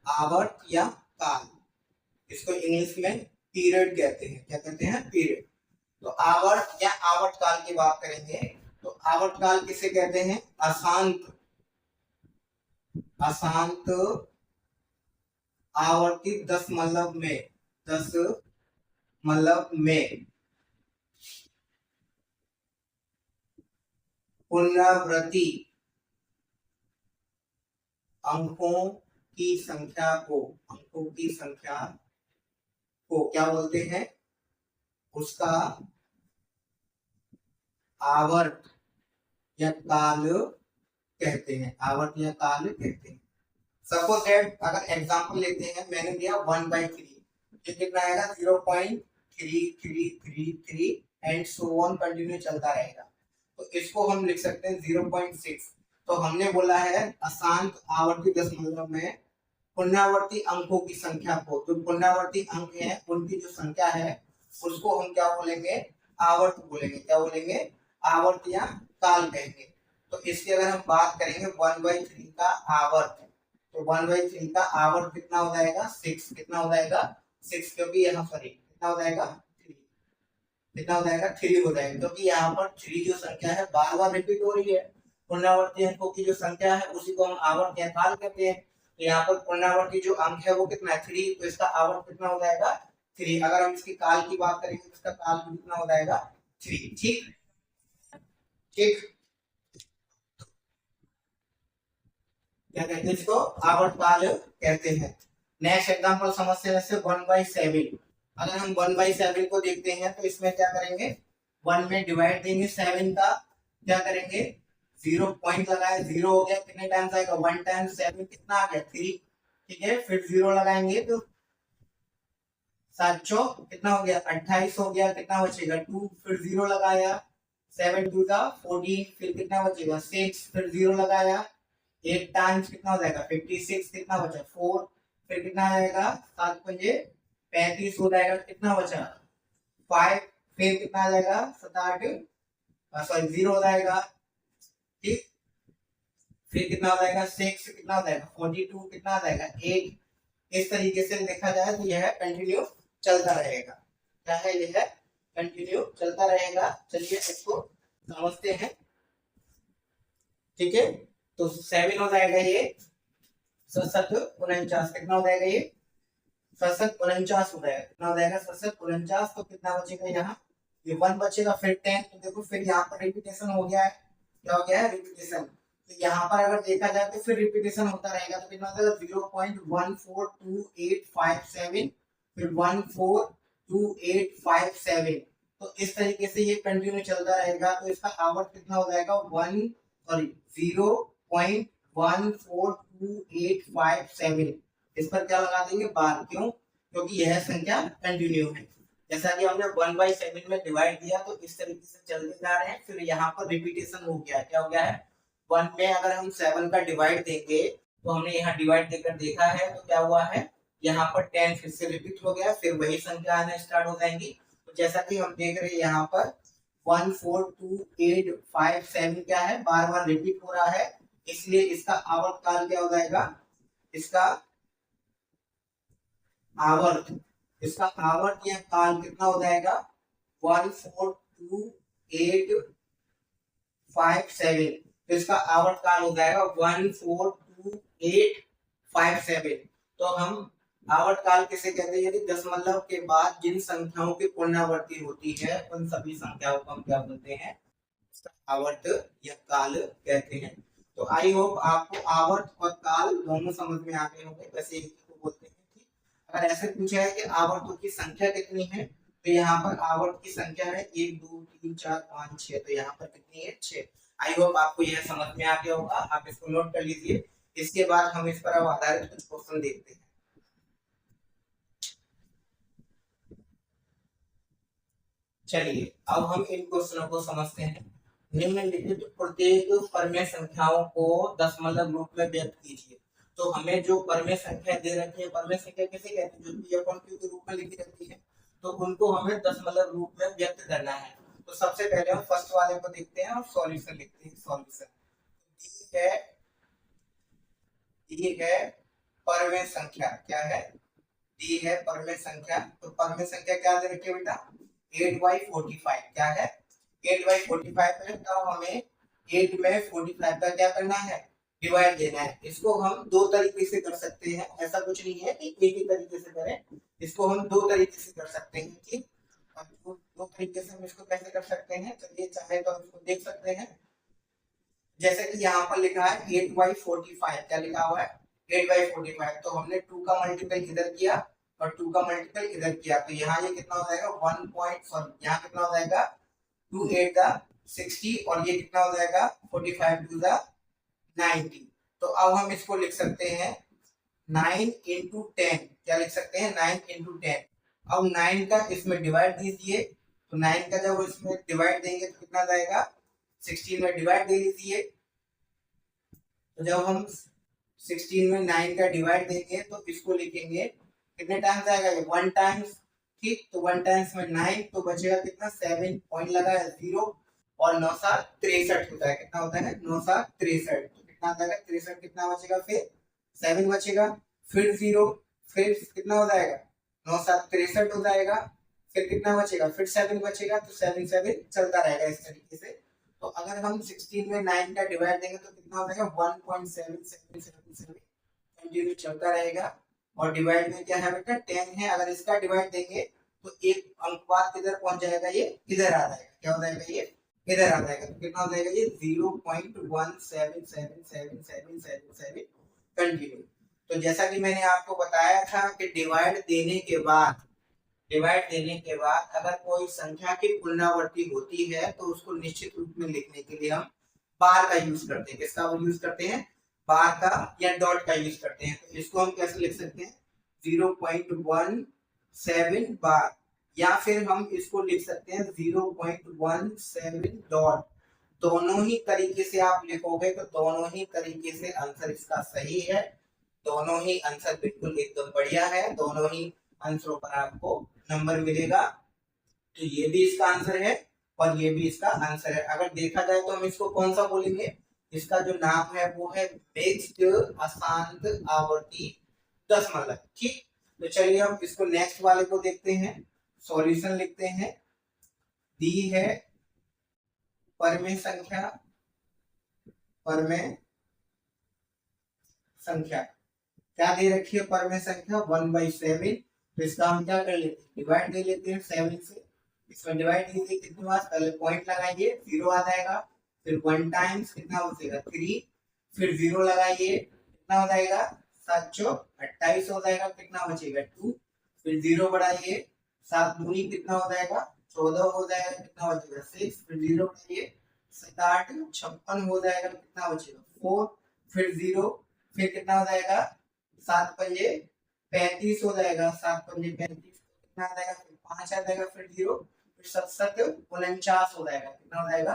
आवर्त या काल, इसको इंग्लिश में पीरियड कहते हैं, क्या कहते हैं, पीरियड। तो आवर्त या आवर्त काल की बात करेंगे तो आवर्त काल किसे कहते हैं, अशांत, अशांत आवर्ती दशमलव में, दशमलव में पुनरावृत्ति अंकों की संख्या को, अंकों की संख्या को क्या बोलते हैं, उसका आवर्त या काल कहते हैं, आवर्त या काल कहते हैं। सपोज दैट अगर एग्जांपल लेते हैं, मैंने दिया 1/3, ये कितना आएगा, 0.3333 एंड सो ऑन, कंटिन्यू चलता रहेगा। तो इसको हम लिख सकते हैं 0.6। तो हमने बोला है अशांत आवर्ती दशमलव में पुनरावर्ती अंकों की संख्या को, जो पुनरावर्ती अंक है उनकी जो संख्या है उसको हम क्या बोलेंगे, आवर्त बोलेंगे, क्या बोलेंगे, आवर्त या काल कहेंगे। तो इसकी अगर हम बात करेंगे 1/3 का आवर्त, तो 1/3 का आवर्त कितना हो जाएगा, 6, कितना हो जाएगा, 6, क्योंकि यहाँ सॉरी कितना हो जाएगा, 3, कितना हो जाएगा, 3 हो जाएगा, क्योंकि यहाँ पर 3 जो संख्या है बार बार रिपीट हो रही है। पुनरावर्ती अंकों की जो संख्या है उसी को हम आवर्त या काल कहते हैं। तो यहाँ पर पुनरावर्ती जो अंक है वो कितना है, 3, तो इसका आवर्त कितना हो जाएगा, 3। अगर हम इसकी काल की बात करेंगे तो इसका काल कितना हो जाएगा, 3। ठीक ठीक, क्या कहते हैं, इसको आवर्तकाल कहते हैं। नेक्स्ट एग्जांपल समझते हैं, जैसे 1/7। अगर हम 1/7 को देखते हैं तो इसमें क्या करेंगे, 1 में डिवाइड देंगे 7 का, क्या करेंगे, 0 पॉइंट लगाए, 0 हो गया, कितने टाइम्स आएगा, 1 टाइम्स 7 कितना आ गया, 3, ठीक है। फिर 0 लगाएंगे तो 7 चौक कितना हो गया, 28 हो गया, कितना बचेगा, 2, फिर 0 लगाया, 7 2 जा 14, फिर कितना बचेगा, 6, फिर 0 लगाया, 8 टाइम्स कितना हो जाएगा, 56, कितना बचा, 4, फिर कितना आएगा, 7 पंजे 35 हो जाएगा, कितना बचा, 5, फिर कितना आ जाएगा, 7 8 सॉरी 0 हो जाएगा, ठीक। फिर कितना हो जाएगा, 6, कितना हो जाएगा, 42, कितना आ जाएगा, 8। इस तरीके से देखा जाए तो यह कंटिन्यू चलता रहेगा, क्या है, यह कंटिन्यू चलता रहेगा। चलिए इसको समझते हैं, ठीक है। तो 7 हो जाएगा ये 7 कितना हो जाएगा, ये 7 हो जाएगा, कितना हो जाएगा, 7 तो कितना बचेगा, यहाँ ये 1 बचेगा, फिर 10, तो देखो फिर यहाँ पर रिपीटेशन हो गया है, क्या हो गया है, रिपीटेशन। तो यहाँ पर अगर देखा जाए तो फिर रिपीटेशन होता रहेगा, तो कितना हो जाएगा, 0.142857, फिर 14 2857। तो इस तरीके से ये कंटिन्यू चलता रहेगा, तो इसका आवर्त कितना हो जाएगा 0.142857। इस पर क्या लगा देंगे बार, क्यों? क्योंकि यह संख्या कंटिन्यू है। जैसा कि हमने 1/7 में डिवाइड किया, तो इस तरीके से चलते जा रहे हैं। फिर यहाँ पर रिपीटेशन हो गया, क्या हो गया है 1 में अगर हम 7 का डिवाइड देंगे, तो हमने यहाँ डिवाइड देकर देखा है, तो क्या हुआ है यहाँ पर 10 फिर से रिपीट हो गया, फिर वही संख्या आना स्टार्ट हो जाएंगी। तो जैसा कि हम देख रहे हैं यहाँ पर 142857 क्या है, बार बार रिपीट हो रहा है, इसलिए इसका आवर्त काल क्या हो जाएगा, इसका आवर्त या काल कितना हो जाएगा 142,857। तो इसका आवर्त काल हो जाएगा 142,857। तो हम आवर्त काल किसे कहते हैं, यदि दशमलव के बाद जिन संख्याओं की पुनरावृत्ति होती है उन सभी संख्याओं को हम क्या बोलते हैं, आवर्त या काल कहते हैं। तो आई होप आपको आवर्त और काल दोनों समझ में आ गए होंगे। वैसे एक को बोलते हैं कि अगर ऐसे पूछा है कि आवर्तों की संख्या कितनी है, तो यहाँ पर आवर्त की संख्या है 1 2 3 4 5 6, तो यहाँ पर कितनी है 6। आई होप आपको यह समझ में आ गया होगा, आप इसको नोट कर लीजिए। इसके बाद हम इस पर अब आधारित कुछ क्वेश्चन देखते हैं। चलिए अब हम इन क्वेश्चनों को समझते हैं। निम्नलिखित प्रत्येक परमेय संख्याओं को दशमलव रूप में व्यक्त कीजिए। तो हमें जो परमेय संख्या दे रखी है, परमेय संख्या किसे कहते हैं, जो p/q के रूप में लिखी रहती है, तो उनको हमें दशमलव रूप में व्यक्त करना है। तो सबसे पहले हम फर्स्ट वाले को देखते हैं और सॉल्यूशन लिखते हैं। सॉल्यूशन दी है परमेय संख्या, क्या है, दी है परमेय संख्या। तो परमेय संख्या क्या दे रखी है बेटा 8/45, क्या है 8/45 है। तो हमें 8 में 45 का क्या करना है, डिवाइड देना है। इसको हम दो तरीके से कर सकते हैं, ऐसा कुछ नहीं है कि एक ही तरीके से करें, इसको हम दो तरीके से कर सकते हैं। ठीक, दो तरीके से हम इसको कैसे कर सकते हैं, चलिए चाहे तो हम इसको देख सकते हैं। जैसे कि यहाँ पर लिखा है 8/45, क्या लिखा हुआ है 8/45। तो हमने 2 का मल्टीपल इधर किया और 2 का मल्टीपल इधर किया, तो यहाँ ये कितना हो जाएगा यहाँ कितना हो जाएगा 2 8 60, और ये कितना हो जाएगा 45 2 90। तो अब हम इसको लिख सकते हैं 9 into 10, क्या लिख सकते हैं 9 into 10। अब 9 का इसमें डिवाइड दीजिए, तो 9 का जब इसमें डिवाइड देंगे तो कितना जाएगा 16 में डिवाइड दे लीजिए। तो जब हम 16 में 9 का डिवाइड देंगे तो इसको लिखेंगे कितने टाइम्स आएगा, ये 1 टाइम्स। ठीक, तो 1 टाइम्स में 9, तो बचेगा कितना 7 पॉइंट लगा है 0, और 9 7 63 होता है, कितना होता है 9 7 63, तो कितना आ जाएगा 63, कितना बचेगा फिर 7 बचेगा, फिर 0, फिर कितना हो जाएगा 9 7 63 हो जाएगा, फिर कितना बचेगा फिर 7 बचेगा, तो 7 7 चलता रहेगा इस तरीके से। तो अगर हम 16 में 9 का डिवाइड देंगे तो कितना हो जाएगा 1.777 कंटिन्यू चलता रहेगा। और डिवाइड में क्या है बेटा 10 है, अगर इसका डिवाइड देंगे तो एक अंकपात किधर पहुंच जाएगा, ये इधर आ जाएगा, क्या हो जाएगा ये इधर आ जाएगा, तो कितना हो जाएगा ये 0.1777777 कंटिन्यू। तो जैसा कि मैंने आपको बताया था कि डिवाइड देने के बाद अगर कोई संख्या की पुनरावृत्ति होती है तो उसको निश्चित रूप में लिखने के लिए हम बार का यूज करते हैं। किसका यूज करते हैं, बार का या डॉट का यूज करते हैं। तो इसको हम कैसे लिख सकते हैं 0.17 बार, या फिर हम इसको लिख सकते हैं 0.17 डॉट। दोनों ही तरीके से आप लिखोगे तो दोनों ही तरीके से आंसर इसका सही है, दोनों ही आंसर बिल्कुल एकदम बढ़िया है, दोनों ही आंसरों पर आपको नंबर मिलेगा। तो ये भी इसका आंसर है और ये भी इसका आंसर है। अगर देखा जाए तो हम इसको कौन सा बोलेंगे, इसका जो नाम है वो है मिक्स्ड अशांत आवर्ती दशमलव। ठीक, तो चलिए हम इसको नेक्स्ट वाले को देखते हैं। सॉल्यूशन लिखते हैं, दी है परमेय संख्या क्या दे रखी है परमेय संख्या 1/7। तो इसका हम क्या कर लेते हैं डिवाइड दे लेते हैं 7 से। इसमें डिवाइड कीजिए कितनी बार, पहले पॉइंट लगाइए 0 आ जाएगा, फिर 1 टाइम्स कितना हो जाएगा 3, फिर 0 लगाइए कितना हो जाएगा 7 28 हो जाएगा, कितना बचेगा 2, फिर 0 बढ़ाइए 7 दूनी कितना हो जाएगा 14 हो जाएगा, कितना बचेगा 6, फिर 0 करिए 7 8 56 हो जाएगा, कितना बचेगा 4, फिर 0, फिर कितना हो जाएगा 7 पंजे 35 हो जाएगा, 7 पंजे 35 कितना आ जाएगा, फिर 5 आ जाएगा, फिर 0, फिर 7 49 हो जाएगा, कितना हो जाएगा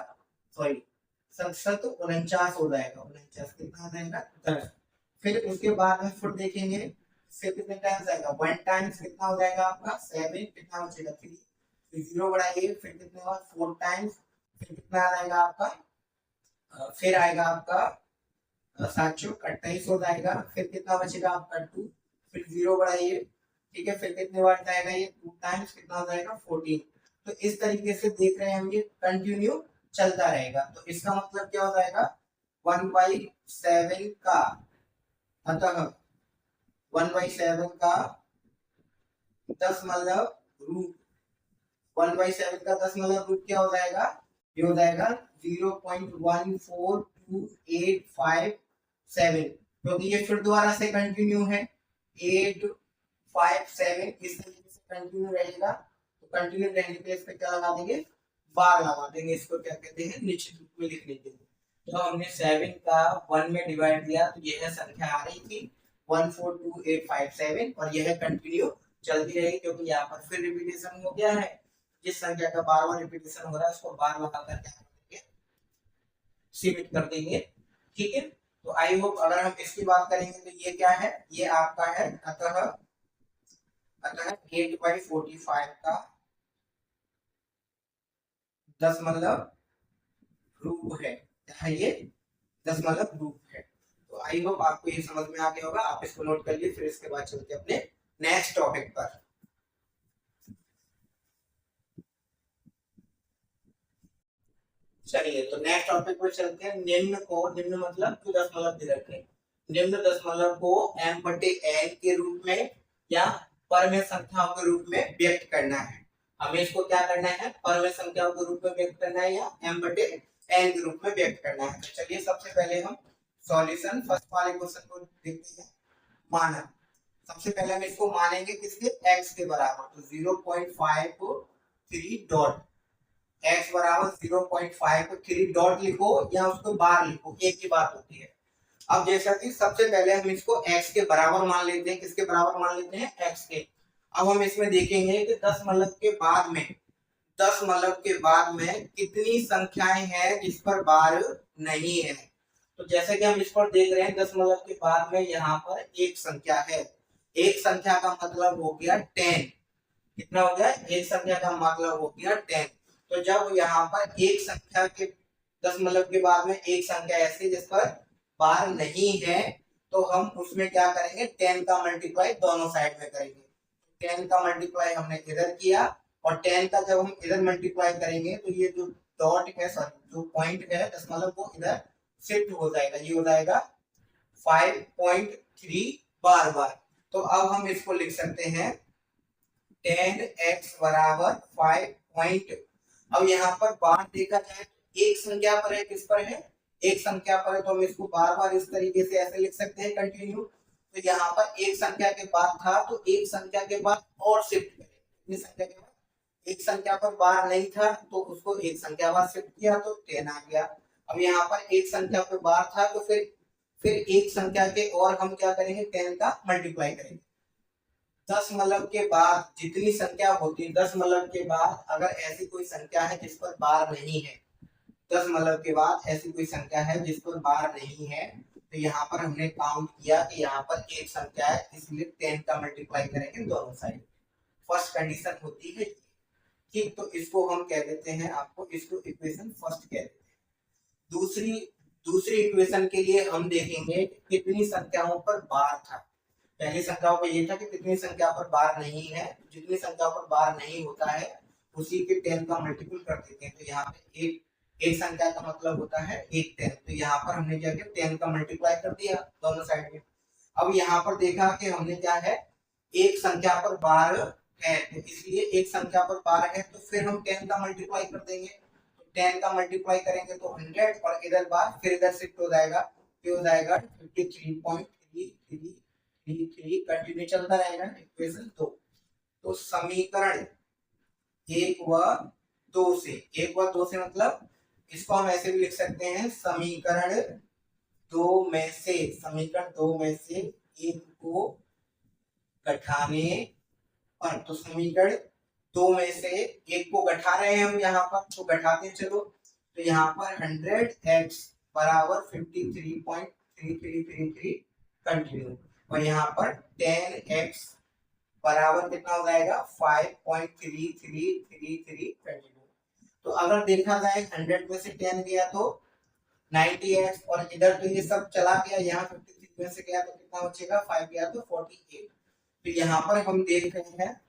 सॉरी 7 49 हो जाएगा, 49 कितना हो जाएगा 10। फिर उसके बाद में फिर देखेंगे फिर कितने टाइम्स आएगा 1 टाइम्स कितना हो जाएगा आपका 7, कितना बचेगा 3, फिर 0 बढ़ाइए, फिर कितने हुआ 4 टाइम्स, फिर कितना आ जाएगा आपका फिर आएगा आपका 7 चौक 28 हो जाएगा, फिर कितना बचेगा आपका 2, फिर 0 बढ़ाइए, ठीक है, फिर कितने बार जाएगा ये 2 टाइम्स, कितना हो जाएगा 14। तो इस तरीके से देख रहे हैं हम, ये कंटिन्यू चलता रहेगा। तो इसका मतलब क्या हो जाएगा 1/7 का, अतः 1/7 का 10 मतलब रूट 1/7 का 10 मतलब रूट क्या हो जाएगा, ये हो जाएगा 0.1428557, क्योंकि ये फिर दोबारा से कंटिन्यू है 857 इस तरीके से कंटिन्यू रहेगा। तो कंटिन्यू रहने के लिए इस पे क्या लगा देंगे, बार लगा देंगे, इसको क्या कहते हैं निश्चित रूप में लिख लेंगे। तो हमने 7 का 1 में डिवाइड दिया तो यह संख्या आ रही थी 1428557 और यह कंटिन्यू चलती रहेगी, क्योंकि यहाँ पर फिर रिपीटेशन हो गया है। जिस संख्या का बार बार रिपीटेशन हो रहा है उसको बार लगा कर क्या सीमित कर देंगे, ठीक है। तो आई होप अगर हम इसकी बात करेंगे तो ये क्या है, ये आपका है अतः 8/45 का 10 मतलब रूप है, ये 10 मतलब रूप है। तो आई होप आपको ये समझ में आ गया होगा, आप इसको नोट कर लिए, फिर इसके बाद चलते अपने नेक्स्ट टॉपिक पर। चलिए तो नेक्स्ट टॉपिक पर चलते हैं। निम्न को, निम्न मतलब जो दशमलव दे रखे हैं, निम्न दशमलव को m/n के रूप में या परमेय संख्याओं के रूप में व्यक्त करना है। हमें इसको क्या करना है, परमेय संख्याओं के रूप में व्यक्त करना है या m/n के रूप में व्यक्त करना है। तो चलिए सबसे पहले हम सॉल्यूशन फर्स्ट वाले क्वेश्चन को देखते हैं। माना, सबसे पहले हम इसको मानेंगे किसके, x के बराबर, तो 0.53 डॉट x बराबर 0.53 डॉट लिखो या उसको बार लिखो, एक ही बात होती है। अब जैसा कि सबसे पहले हम इसको x के बराबर मान लेते हैं, किसके बराबर मान लेते हैं, x के। अब हम इसमें देखेंगे कि 10 मतलब के बाद में, 10 मतलब के बाद में कितनी संख्याएं हैं जिस पर बार नहीं है। तो जैसे कि हम इस पर देख रहे हैं 10 मतलब के बाद में यहाँ पर एक संख्या है, एक संख्या का मतलब हो गया 10, कितना हो गया, एक संख्या का मतलब हो गया 10। तो जब यहाँ पर एक संख्या के 10 मतलब के बाद में एक संख्या ऐसी जिस पर बार नहीं है, तो हम उसमें क्या करेंगे 10 का मल्टीप्लाई दोनों साइड में करेंगे। 10 का मल्टीप्लाई हमने इधर किया और 10 का जब हम इधर मल्टीप्लाई करेंगे तो ये जो डॉट है, सॉरी जो पॉइंट है दशमलव वो इधर शिफ्ट हो जाएगा, ये हो जाएगा 5.3 बार बार। तो अब हम इसको लिख सकते हैं 10x बराबर 5 अब यहाँ पर बार देखा जाए एक संख्या पर है, किस पर है, एक संख्या पर है, तो हम इसको बार बार इस तरीके से ऐसे लिख सकते हैं कंटिन्यू। तो यहाँ पर एक संख्या के बाद था तो एक संख्या के बाद और शिफ्ट करें, कितनी संख्या के बाद, एक संख्या पर बार नहीं था तो उसको एक संख्या बाद शिफ्ट किया तो 10 आ गया। अब यहाँ पर एक संख्या पर बार था तो फिर एक संख्या के और हम क्या करेंगे 10 का मल्टीप्लाई करेंगे। 10 मतलब के बाद जितनी संख्या होती है, 10 मतलब के बाद अगर ऐसी कोई संख्या है जिस पर बार नहीं है, 10 मतलब के बाद ऐसी कोई संख्या है जिस पर बार नहीं है, तो यहाँ पर हमने काउंट किया कि यहाँ पर एक संख्या है, इसलिए 10 का मल्टीप्लाई करेंगे दोनों साइड। फर्स्ट कंडीशन होती है, ठीक। तो इसको हम कह देते हैं, आपको इसको इक्वेशन फर्स्ट कह देते हैं। दूसरी इक्वेशन के लिए हम देखेंगे कितनी संख्याओं पर बार था। पहली संख्याओं पर ये था कि कितनी संख्या पर बार नहीं है, जितनी संख्या पर बार नहीं होता है उसी के 10 का मल्टीपल कर देते हैं। तो यहाँ पे एक संख्या का मतलब होता है एक 10, तो यहाँ पर हमने क्या किया 10 का मल्टीप्लाई कर दिया दोनों साइड में। अब यहाँ पर देखा कि हमने क्या है, एक संख्या पर बार है, तो इसलिए एक संख्या पर बार है तो फिर हम 10 का मल्टीप्लाई कर देंगे। तो 10 का मल्टीप्लाई करेंगे तो 100 और इधर बार फिर इधर शिफ्ट हो जाएगा, तो हो जाएगा 53.33 कंटिन्यू चलता रहेगा। इक्वेशन 2, तो समीकरण एक व दो से, एक व दो से मतलब इसको हम ऐसे भी लिख सकते हैं, समीकरण दो में से, समीकरण दो में से एक को घटाने पर, तो समीकरण दो में से एक को घटा रहे हैं हम यहाँ पर, तो घटाते हैं चलो। तो यहाँ पर 100x बराबर 53.3333 कंटिन्यू, और यहाँ पर 10x बराबर कितना हो जाएगा 5.3333 कंटिन्यू। तो अगर देखा जाए 100 में से 10 गया तो 90x, और इधर तो ये सब चला गया, यहाँ 53 में से गया तो कितना बचेगा 5 गया तो 48। तो यहाँ पर हम देख रहे हैं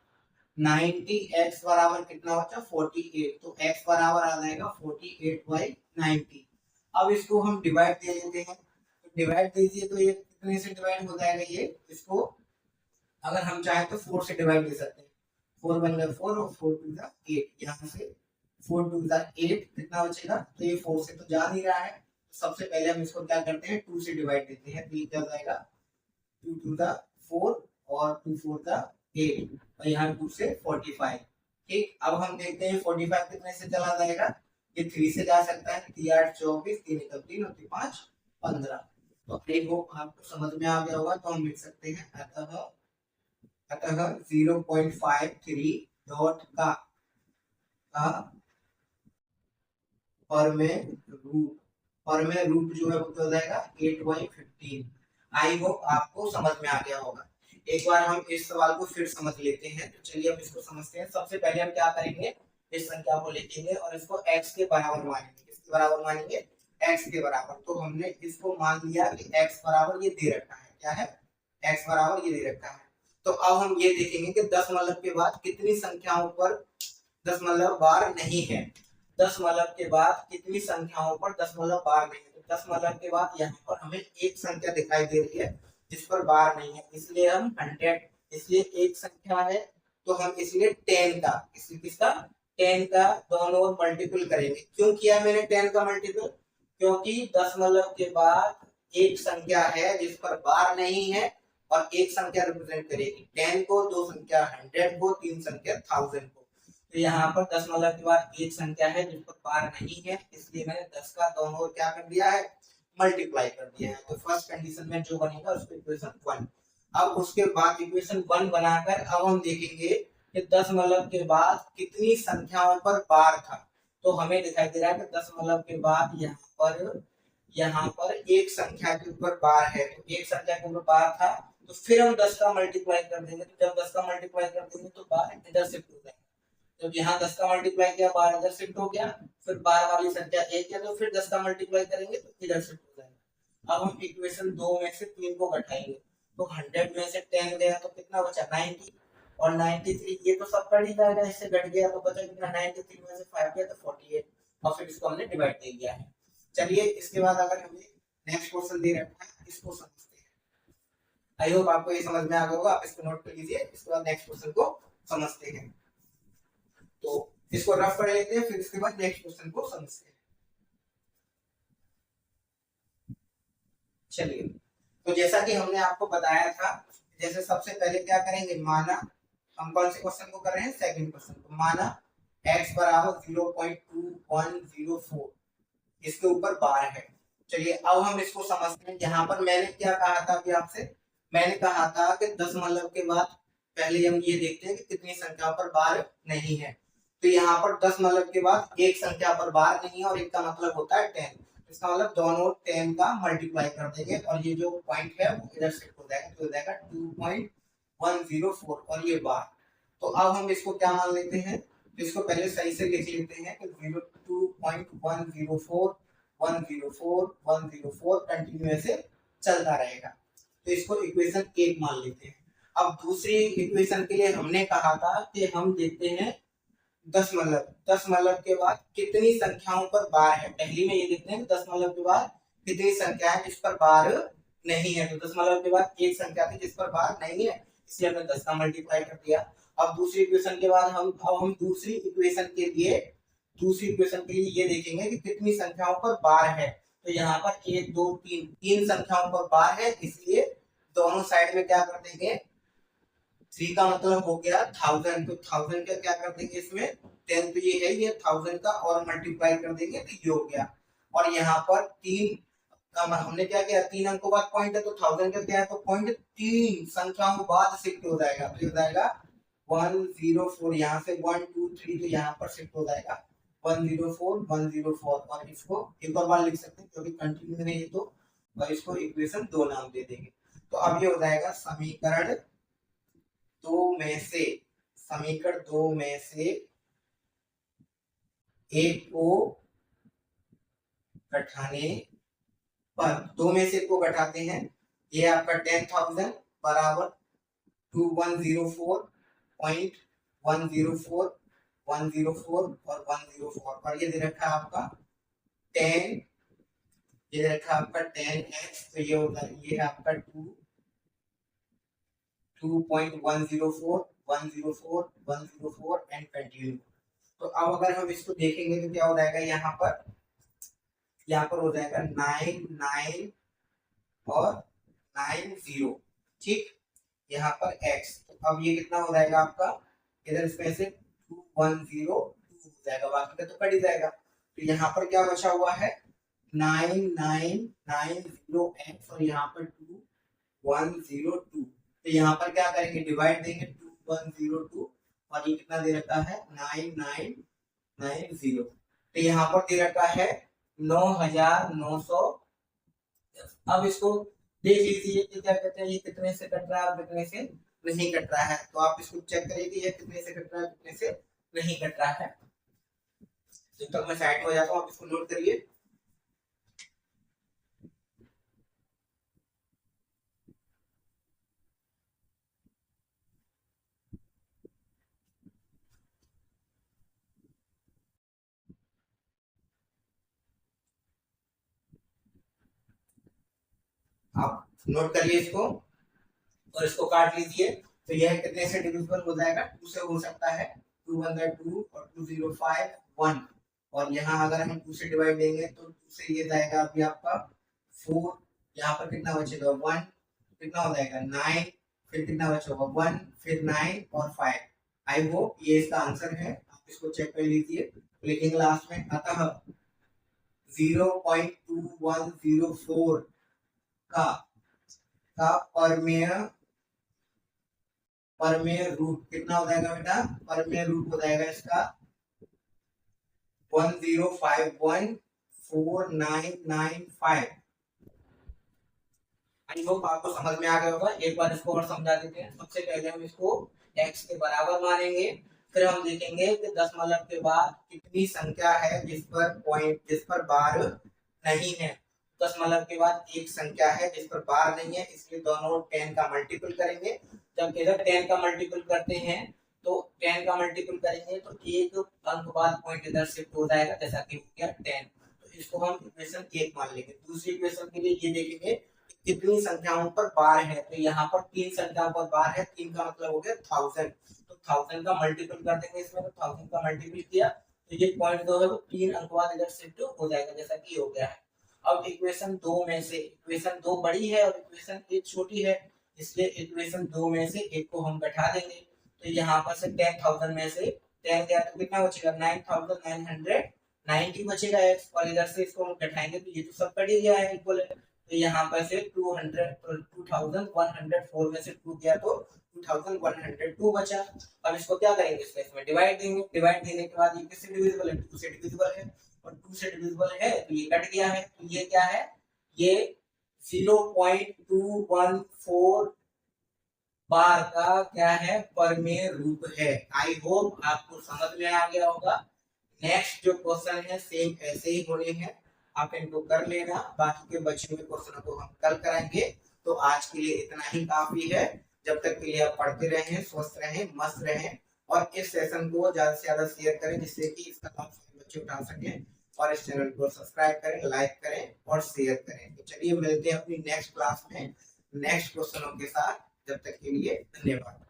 90x बराबर कितना बचा 48, तो x बराबर आ जाएगा 48/90। अब इसको हम डिवाइड दे देते हैं, तो डिवाइड दीजिए, तो ये कितने से डिवाइड हो जाएगा, ये इसको अगर हम चाहें तो 4 से डिवाइड दे सकते हैं, 4 1 जा 4 और 4 2 जा 8, यहाँ से 4 2 जा 8 कितना बचेगा, तो ये 4 से तो जा नहीं रहा है, तो सबसे पहले हम इसको क्या करते हैं 2 से डिवाइड देते हैं, तो ये क्या जाएगा 2 2 जा 4 और 2 4 जा 8, और यहाँ 2 से 45। ठीक, अब हम देखते हैं 45 कितने से चला जाएगा, ये 3 से जा सकता है, 3 8 24, 3 1 3 और 3 5 15। तो आई होप आपको समझ में आ गया होगा, तो हम लिख सकते हैं अतः 0.53 डॉट का और में रूट जो है वो हो जाएगा 8/15। आई होप आपको समझ में आ गया होगा। एक बार हम इस सवाल को फिर समझ लेते हैं, तो चलिए हम इसको समझते हैं। सबसे पहले हम क्या करेंगे, इस संख्या को लिखेंगे और इसको x के बराबर मानेंगे। किसके बराबर मानेंगे, x के बराबर। तो हमने इसको मान लिया कि x बराबर ये दे रखा है, क्या है x बराबर ये दे रखा है। तो अब हम ये देखेंगे कि दशमलव के बाद कितनी संख्याओं पर दशमलव बार नहीं है, दशमलव के बाद कितनी संख्याओं पर दशमलव बार नहीं है। तो दशमलव के बाद यहाँ पर हमें एक संख्या दिखाई दे रही है जिस पर बार नहीं है, इसलिए हम 100, इसलिए एक संख्या है तो हम इसलिए 10 का, इसलिए किसका 10 का दोनों ओर मल्टीपल करेंगे। क्यों किया मैंने 10 का मल्टीपल, क्योंकि दशमलव के बाद एक संख्या है जिस पर बार नहीं है और एक संख्या रिप्रेजेंट करेगी 10 को, दो संख्या 100 को, तीन संख्या 1000 को। तो यहाँ पर दशमलव के बाद एक संख्या है जिस पर बार नहीं है, इसलिए मैंने 10 का दोनों ओर क्या कर दिया है मल्टीप्लाई कर दिया है। तो फर्स्ट कंडीशन में जो बनेगा उसको इक्वेशन 1। अब उसके बाद इक्वेशन 1 बनाकर अब हम देखेंगे कि दशमलव के बाद कितनी संख्याओं पर बार था। तो हमें दिखाई दे रहा है कि दशमलव के बाद यहाँ पर एक संख्या के ऊपर बार है, तो एक संख्या के ऊपर बार था, तो फिर हम 10 का मल्टीप्लाई कर देंगे। तो जब 10 का मल्टीप्लाई कर देंगे तो बार इधर शिफ्ट हो जाएगा। जब यहाँ 10 का मल्टीप्लाई किया बार इधर शिफ्ट हो गया, फिर बार वाली संख्या एक है तो फिर 10 का मल्टीप्लाई करेंगे तो इधर शिफ्ट हो जाएगा। अब हम इक्वेशन 2 में से 3 को घटाएंगे, तो 100 में से 10 गया तो कितना बचा 90, और 93 ये तो सब कट ही जाएगा, इससे घट गया तो बचा कितना 93 में से 5 गया तो 48, और फिर इसको हमने डिवाइड दे दिया है। चलिए इसके बाद अगर हमें नेक्स्ट क्वेश्चन दे रखा है इसको समझते हैं। आई होप आपको ये समझ में आ गया होगा, आप इसको नोट कर लीजिए। इसके बाद नेक्स्ट क्वेश्चन को समझते हैं, तो इसको रफ कर लेते हैं, फिर इसके बाद नेक्स्ट क्वेश्चन को समझते हैं। चलिए, तो जैसा कि हमने आपको बताया था, जैसे सबसे पहले क्या करेंगे, माना हम कौन से क्वेश्चन को कर रहे हैं सेकंड क्वेश्चन को, माना x बराबर 0.2104 इसके ऊपर बार है। चलिए अब हम इसको समझते हैं। यहाँ पर मैंने क्या कहा था अभी आपसे, मैंने कहा था कि दशमलव के बाद पहले हम ये देखते हैं कि कितनी संख्या पर बार नहीं है। तो यहाँ पर दशमलव के बाद एक संख्या पर बार नहीं है और एक का मतलब होता है 10, इसका मतलब दोनों 10 का मल्टीप्लाई कर देंगे और ये जो पॉइंट है वो इधर शिफ्ट हो जाएगा, तो हो जाएगा 2.104 और ये बार। तो अब हम इसको क्या मान लेते हैं, तो इसको पहले सही से लिख लेते हैं कि 2.104 104 104 कंटिन्यू ऐसे चलता रहेगा। तो इसको इक्वेशन 1 मान लेते हैं। अब दूसरी इक्वेशन के लिए हमने कहा था कि हम देखते हैं दशमलव के बाद कितनी संख्याओं पर बार है। पहली में ये देखते हैं कि दशमलव के बाद कितनी संख्या है जिस पर बार नहीं है। तो दशमलव के बाद एक संख्या थी जिस पर बार नहीं है, इसलिए हमने 10 का मल्टीप्लाई कर दिया। अब दूसरी इक्वेशन के बाद हम दूसरी इक्वेशन के लिए ये देखेंगे कि कितनी संख्याओं पर बार है। तो यहाँ पर 1 2 3 तीन संख्याओं पर बार है, इसलिए दोनों साइड में क्या कर देंगे 3 का मतलब हो गया 1000, तो 1000 का क्या कर देंगे इसमें 10, तो ये है, ये 1000 का और मल्टीप्लाई कर देंगे तो ये हो गया। और यहाँ पर 3 का हमने क्या किया, 3 अंकों बाद पॉइंट है, तो 1000 का क्या है, तो पॉइंट 3 संख्याओं बाद शिफ्ट हो जाएगा, तो हो जाएगा 104, यहाँ से 1 2 3 तो यहाँ पर शिफ्ट हो जाएगा 104 104। और इसको एक और बार लिख सकते हैं क्योंकि कंटिन्यू नहीं है तो, और इसको इक्वेशन 2 नाम दे देंगे। तो अब ये हो जाएगा समीकरण 2 में से, समीकरण 2 में से एक को घटाने पर, 2 में से एक को घटाते हैं, ये आपका 10,000 बराबर 2104.104 104 और 104, और ये दे रखा है आपका 10, ये दे रखा है आपका 10x, तो ये होगा, ये है आपका 2.104 104 104 एंड कंटिन्यू। तो अब अगर हम इसको देखेंगे तो क्या हो जाएगा, यहाँ पर हो जाएगा 9 9 और 90, ठीक, यहाँ पर x। तो अब ये कितना हो जाएगा आपका, इधर इसमें से 2102 हो जाएगा, बाकी का तो कट ही जाएगा। तो यहाँ पर क्या बचा हुआ है 9990x और यहाँ पर 2102, तो यहाँ पर क्या करेंगे, डिवाइड देंगे 2102, और ये कितना दे रखा है 9990, तो यहाँ पर दे रखा है 9900। अब इसको देख लीजिए कि क्या कहते हैं, ये कितने से कट रहा है और कितने से नहीं कट रहा है, तो आप इसको चेक करिए कि ये कितने से कट रहा है कितने से नहीं कट रहा है। जब तक मैं साइड हो जाता हूँ आप इसको नोट करिए। आप नोट करिए इसको और इसको काट लीजिए, तो यह कितने से डिविजिबल हो जाएगा, 2 से हो सकता है, 2 1 2 और 2 0 5 1, और यहाँ अगर हम 2 से डिवाइड देंगे तो 2 से ये जाएगा अभी आपका 4, यहाँ पर कितना बचेगा 1, कितना हो जाएगा 9, फिर कितना बचेगा 1, फिर 9 और 5। आई होप ये इसका आंसर है, आप इसको चेक कर लीजिए, लिखेंगे लास्ट में। अतः 0.2104 का परमेय रूट कितना हो जाएगा बेटा, परमेय रूट हो जाएगा इसका 10514995। आई होप आपको समझ में आ गया होगा। एक बार इसको और समझा देते हैं। सबसे पहले हम इसको x के बराबर मानेंगे, फिर हम देखेंगे कि दशमलव के बाद कितनी संख्या है जिस पर बार नहीं है। दशमलव के बाद एक संख्या है जिस पर बार नहीं है, इसलिए दोनों 10 का मल्टीपल करेंगे। जब इधर 10 का मल्टीपल करते हैं तो 10 का मल्टीपल करेंगे तो एक अंक बाद पॉइंट इधर शिफ्ट हो जाएगा, जैसा कि हो गया 10। तो इसको हम इक्वेशन 1 मान लेंगे। दूसरी इक्वेशन के लिए ये देखेंगे कितनी संख्याओं पर बार है, तो यहाँ पर 3 संख्याओं पर बार है, 3 का मतलब हो गया 1000, तो 1000 का मल्टीपल कर देंगे इसमें, तो 1000 का मल्टीपल किया तो ये पॉइंट 2 है वो 3 अंक बाद इधर शिफ्ट हो जाएगा, जैसा कि हो गया है। अब इक्वेशन 2 में से, इक्वेशन 2 बड़ी है और इक्वेशन 1 छोटी है, इसलिए इक्वेशन 2 में से एक को हम बैठा देंगे। तो यहाँ पर से 10,000 में से 10 गया तो कितना बचेगा 9,990 बचेगा x, और इधर से इसको हम बैठाएंगे तो ये तो सब कट ही गया है इक्वल है। तो यहाँ पर से 2104 में से 2 गया तो 2102 बचा। अब इसको क्या करेंगे, इसमें डिवाइड देंगे। डिवाइड देने के बाद ये किससे डिविजिबल है, 2 से डिविजिबल है, और 2 से डिविजिबल है तो ये कट गया है, तो ये क्या है, ये 0.214 बार का क्या है, परमेय रूप है। आई होप आपको समझ में आ गया होगा। नेक्स्ट जो क्वेश्चन है सेम ऐसे ही होने हैं, आप इनको कर लेना, बाकी के बचे हुए क्वेश्चनों को हम कल कराएंगे। तो आज के लिए इतना ही काफी है। जब तक के लिए आप पढ़ते रहें, स्वस्थ रहें, मस्त रहें, और इस सेशन को ज्यादा से ज्यादा शेयर करें जिससे कि इसका लाभ बच्चे उठा सकें, और इस चैनल को सब्सक्राइब करें, लाइक करें और शेयर करें। तो चलिए मिलते हैं अपनी नेक्स्ट क्लास में नेक्स्ट क्वेश्चनों के साथ। जब तक के लिए धन्यवाद।